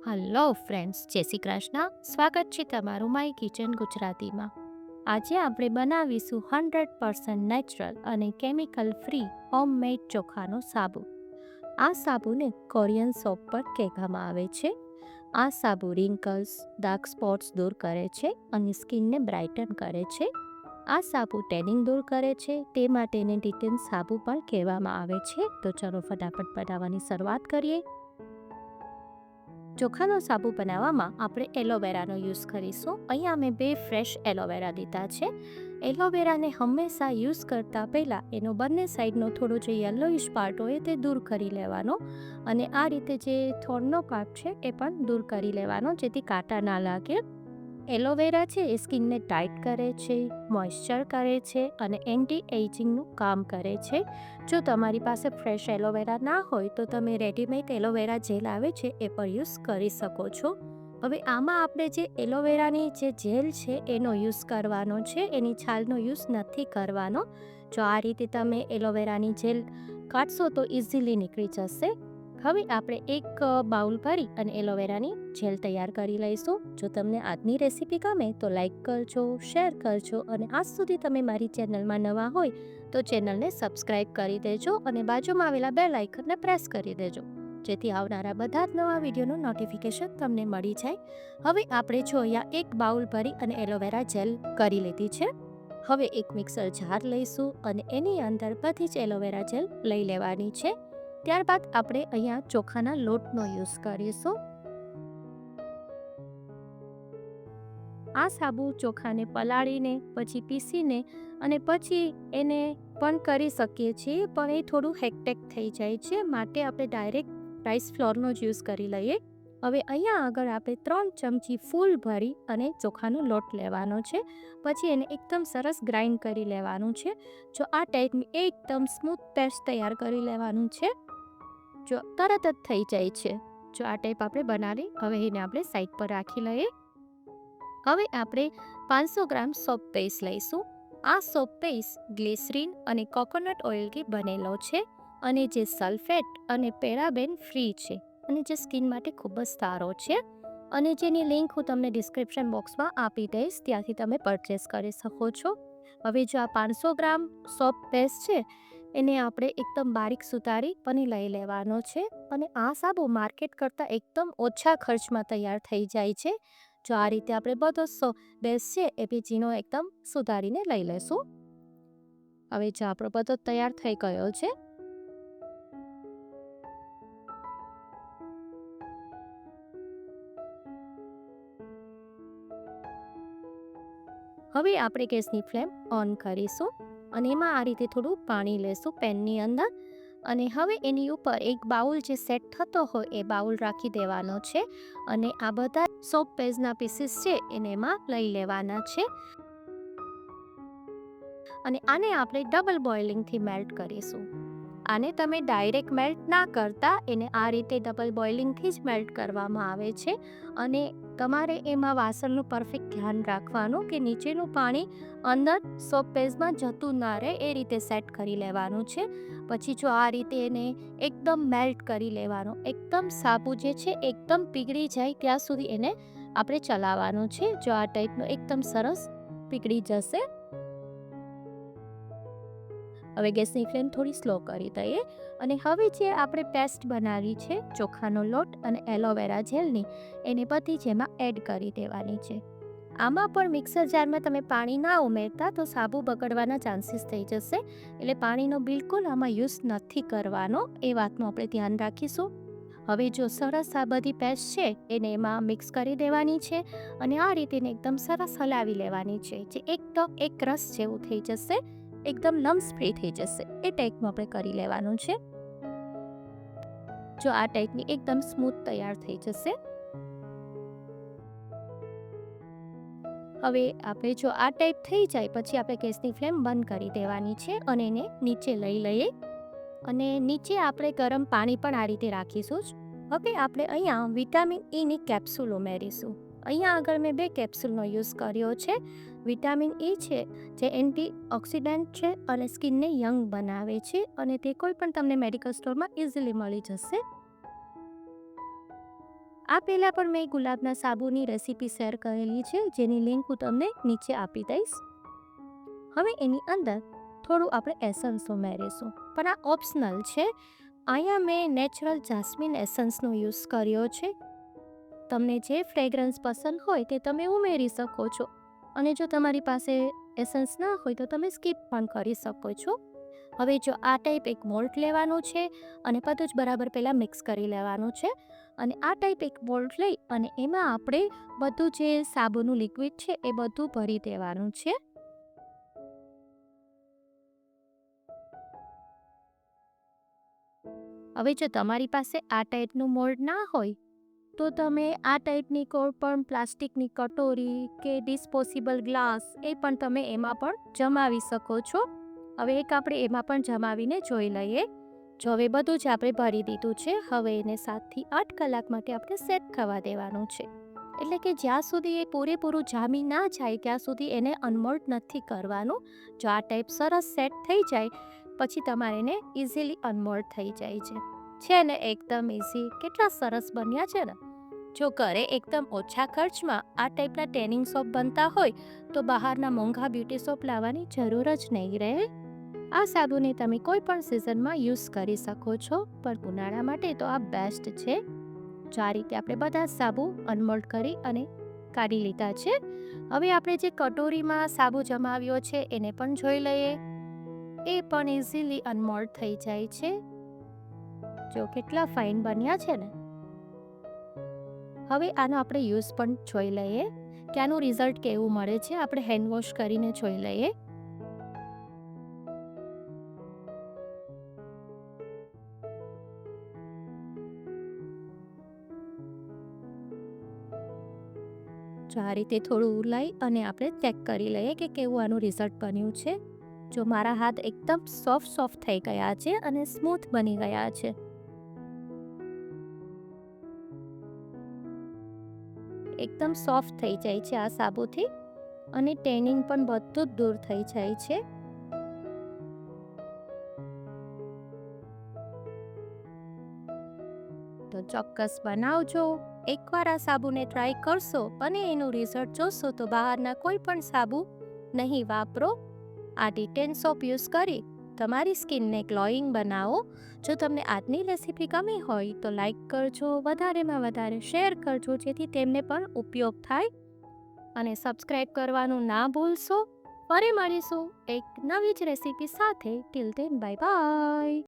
Hello friends, જય શ્રી કૃષ્ણ. સ્વાગત છે તમારું માય કિચન ગુજરાતીમાં. આજે આપણે બનાવીશું 100% નેચરલ અને કેમિકલ ફ્રી હોમમેડ ચોખાનો સાબુ. આ સાબુને કોરિયન સોપ પર કહેવામાં આવે છે. આ સાબુ રિંકલ્સ, ડાર્ક સ્પોટ્સ દૂર કરે છે અને સ્કિનને બ્રાઇટન કરે છે. આ સાબુ ટેનિંગ દૂર કરે છે, તે માટે એને ડિટેન સાબુ પણ કહેવામાં આવે છે. તો ચલો ફટાફટ બનાવવાની શરૂઆત કરીએ. ચોખાનો સાબુ બનાવવામાં આપણે એલોવેરાનો યુઝ કરીશું. અહીંયા મેં 2 ફ્રેશ એલોવેરા લીધા છે. એલોવેરાને હંમેશા યુઝ કરતાં પહેલાં એનો બંને સાઈડનો થોડો જે યલોઇશ પાર્ટ હોય તે દૂર કરી લેવાનો, અને આ રીતે જે થોડનો પાર્ટ છે એ પણ દૂર કરી લેવાનો, જેથી કાંટા ના લાગે. એલોવેરા છે એ સ્કિનને ટાઈટ કરે છે, મોઇશ્ચર કરે છે અને એન્ટી એજિંગનું કામ કરે છે. જો તમારી પાસે ફ્રેશ એલોવેરા ના હોય તો તમે રેડીમેડ એલોવેરા જેલ આવે છે એ પણ યુઝ કરી શકો છો. હવે આમાં આપણે જે એલોવેરાની જે જેલ છે એનો યુઝ કરવાનો છે, એની છાલનો યુઝ નથી કરવાનો. જો આ રીતે તમે એલોવેરાની જેલ કાઢશો તો ઇઝીલી નીકળી જશે. હવે આપણે એક બાઉલ ભરી અને એલોવેરાની જેલ તૈયાર કરી લઈશું. જો તમને આજની રેસીપી ગમે તો લાઈક કરજો, શેર કરજો, અને આજ સુધી તમે મારી ચેનલમાં નવા હોય તો ચેનલને સબસ્ક્રાઈબ કરી દેજો અને બાજુમાં આવેલા બેલ આઇકનને પ્રેસ કરી દેજો, જેથી આવનારા બધા જ નવા વિડીયોનું નોટિફિકેશન તમને મળી જાય. હવે આપણે જો અહીંયા એક બાઉલ ભરી અને એલોવેરા જેલ કરી લીધી છે. હવે એક મિક્સર જાર લઈશું અને એની અંદર બધી જ એલોવેરા જેલ લઈ લેવાની છે. ત્યારબાદ આપણે અહીંયા ચોખાના લોટનો યુઝ કરીશું. આ સાબુ ચોખાને પલાળીને પછી પીસીને અને પછી એને પણ કરી શકીએ છીએ, પણ એ થોડું હેક્ટેક થઈ જાય છે, માટે આપણે ડાયરેક્ટ રાઈસ ફ્લોરનો જ યુઝ કરી લઈએ. હવે અહીંયા આગળ આપણે 3 ચમચી ફૂલ ભરી અને ચોખાનો લોટ લેવાનો છે. પછી એને એકદમ સરસ ગ્રાઇન્ડ કરી લેવાનું છે. જો આ ટાઈપની એકદમ સ્મૂથ પેસ્ટ તૈયાર કરી લેવાનું છે. જો તરત જ થઈ જાય છે. જો આ ટાઈપ આપણે બનાવી, હવે એને આપણે સાઈડ પર રાખી લઈએ. હવે આપણે 500 ગ્રામ સોપ પેસ્ટ લઈશું. આ સોપ પેસ્ટ ગ્લિસરીન અને કોકોનટ ઓઇલથી બનેલો છે, અને જે સલ્ફેટ અને પેરાબેન ફ્રી છે, અને જે સ્કિન માટે ખૂબ જ સારો છે. અને જેની લિંક હું તમને ડિસ્ક્રિપ્શન બોક્સમાં આપી દઈશ, ત્યાંથી તમે પરચેસ કરી શકો છો. હવે જો આ 500 ગ્રામ સોપ પેસ્ટ છે એને આપણે એકદમ બારીક સુધારી પણ લઈ લેવાનો છે. અને આ સાબુ માર્કેટ કરતાં એકદમ ઓછા ખર્ચમાં તૈયાર થઈ જાય છે. જો આ રીતે આપણે બધો બેસ છે એ બી ઝીણો એકદમ સુધારીને લઈ લેશું. હવે જો આપણો બધો તૈયાર થઈ ગયો છે. હવે આપણે ગેસની ફ્લેમ ઓન કરીશું અને એમાં આ રીતે થોડું પાણી લેશું પેનની અંદર. અને હવે એની ઉપર એક બાઉલ જે સેટ થતો હોય એ બાઉલ રાખી દેવાનો છે, અને આ બધા સોપ પેસ્ટના પીસીસ છે એને એમાં લઈ લેવાના છે. અને આને આપણે ડબલ બોઇલિંગથી મેલ્ટ કરીશું. આને તમે ડાયરેક્ટ મેલ્ટ ના કરતા, એને આ રીતે ડબલ બોઇલિંગથી જ મેલ્ટ કરવામાં આવે છે. અને તમારે એમાં વાસણનું પરફેક્ટ ધ્યાન રાખવાનું કે નીચેનું પાણી અંદર સોપ પેસ્ટમાં જતું ના રહે, એ રીતે સેટ કરી લેવાનું છે. પછી જો આ રીતે એને એકદમ મેલ્ટ કરી લેવાનો, એકદમ સાબુ જે છે એકદમ પીગળી જાય ત્યાં સુધી એને આપણે ચલાવવાનું છે. જો આ ટાઈપનું એકદમ સરસ પીગળી જશે. હવે ગેસની ફ્લેમ થોડી સ્લો કરી દઈએ, અને હવે જે આપણે પેસ્ટ બનાવી છે ચોખાનો લોટ અને એલોવેરા જેલની, એને બધી જ એમાં એડ કરી દેવાની છે. આમાં પણ મિક્સર જારમાં તમે પાણી ના ઉમેરતા તો સાબુ બગડવાના ચાન્સીસ થઈ જશે, એટલે પાણીનો બિલકુલ આમાં યુઝ નથી કરવાનો, એ વાતનું આપણે ધ્યાન રાખીશું. હવે જો સરસ આ બધી પેસ્ટ છે એને એમાં મિક્સ કરી દેવાની છે, અને આ રીતે એકદમ સરસ હલાવી લેવાની છે, જે એકદમ એક રસ જેવું થઈ જશે, એકદમ લમ્સ ફ્રી થઈ જશે, એ ટાઈપનું આપણે કરી લેવાનું છે. જો આ ટાઈપની એકદમ સ્મૂથ તૈયાર થઈ જશે. હવે આપણે જો આ ટાઈપ થઈ જાય પછી આપણે ગેસની ફ્લેમ બંધ કરી દેવાની છે અને એને નીચે લઈ લઈએ. અને નીચે આપણે ગરમ પાણી પણ આ રીતે રાખીશું જ. હવે આપણે અહીંયા વિટામિન ઈની કેપ્સ્યુલ ઉમેરીશું. અહીંયા આગળ મેં 2 કેપ્સ્યુલનો યુઝ કર્યો છે. વિટામિન ઈ છે જે એન્ટીઓક્સિડન્ટ છે અને સ્કિનને યંગ બનાવે છે, અને તે કોઈ પણ તમને મેડિકલ સ્ટોરમાં ઇઝીલી મળી જશે. આ પહેલાં પણ મેં ગુલાબના સાબુની રેસીપી શેર કરેલી છે, જેની લિંક હું તમને નીચે આપી દઈશ. હવે એની અંદર થોડું આપણે એસન્સ ઉમેરીશું, પણ આ ઓપ્શનલ છે. અહીંયા મેં નેચરલ જાસ્મિન એસન્સનો યુઝ કર્યો છે. તમને જે ફ્રેગ્રન્સ પસંદ હોય તે તમે ઉમેરી શકો છો, અને જો તમારી પાસે એસન્સ ના હોય તો તમે સ્કીપ પણ કરી શકો છો. હવે જો આ ટાઈપ એક મોલ્ડ લેવાનું છે અને બધું જ બરાબર પહેલાં મિક્સ કરી લેવાનું છે, અને આ ટાઈપ એક મોલ્ડ લઈ અને એમાં આપણે બધું જે સાબુનું લિક્વિડ છે એ બધું ભરી દેવાનું છે. હવે જો તમારી પાસે આ ટાઈપનું મોલ્ડ ના હોય તો તમે આ ટાઈપની કોઈ પણ પ્લાસ્ટિકની કટોરી કે ડિસ્પોઝેબલ ગ્લાસ એ પણ તમે એમાં પણ જમાવી શકો છો. હવે એક આપણે એમાં પણ જમાવીને જોઈ લઈએ. જો હવે બધું જ આપણે ભરી દીધું છે, હવે એને 7 થી 8 કલાક માટે આપણે સેટ થવા દેવાનું છે. એટલે કે જ્યાં સુધી એ પૂરેપૂરું જામી ના જાય ત્યાં સુધી એને અનમોલ્ડ નથી કરવાનું. જો આ ટાઈપ સરસ સેટ થઈ જાય પછી તમારે એને ઇઝીલી અનમોલ્ડ થઈ જાય છે ને એકદમ ઇઝી. કેટલા સરસ બન્યા છે ને. જો ઘરે એકદમ ઓછા ખર્ચમાં આ ટાઈપના ટેનિંગ સોપ બનતા હોય તો બહારના મોંઘા બ્યુટી સોપ લાવવાની જરૂર જ નહીં રહે. આ સાબુને તમે કોઈ પણ સિઝનમાં યુઝ કરી શકો છો, પણ ઉનાળા માટે તો આ બેસ્ટ છે. જો આ રીતે આપણે બધા સાબુ અનમોલ્ડ કરી અને કાઢી લીધા છે. હવે આપણે જે કટોરીમાં સાબુ જમાવ્યો છે એને પણ જોઈ લઈએ. એ પણ ઇઝીલી અનમોલ્ડ થઈ જાય છે. જો કેટલા ફાઇન બન્યા છે ને. હવે આનો આપણે યુઝ પણ જોઈ લઈએ કે આનું રિઝલ્ટ કેવું મળે છે. આપણે હેન્ડ વોશ કરીને જોઈ લઈએ. જો આ રીતે થોડું લઈ અને આપણે ચેક કરી લઈએ કે કેવું આનું રિઝલ્ટ બન્યું છે. જો મારા હાથ એકદમ સોફ્ટ થઈ ગયા છે અને સ્મૂથ બની ગયા છે. એકદમ સોફ્ટ થઈ જાય છે આ સાબુથી, અને ટેનિંગ પણ બધું જ દૂર થઈ જાય છે. તો ચોક્કસ બનાવજો. એકવાર આ સાબુને ટ્રાય કરશો અને એનું રિઝલ્ટ જોશો તો બહારના કોઈ પણ સાબુ નહીં વાપરો. આ ડિટેન સોપ યુઝ કરી તમારી સ્કિનને ગ્લોઈંગ બનાવો. જો તમને આજની રેસીપી ગમી હોય તો લાઈક કરજો, વધારેમાં વધારે શેર કરજો, જેથી તેમને પણ ઉપયોગ થાય, અને સબસ્ક્રાઈબ કરવાનું ના ભૂલશો. ફરી મળીશું એક નવી જ રેસીપી સાથે. Till then bye bye.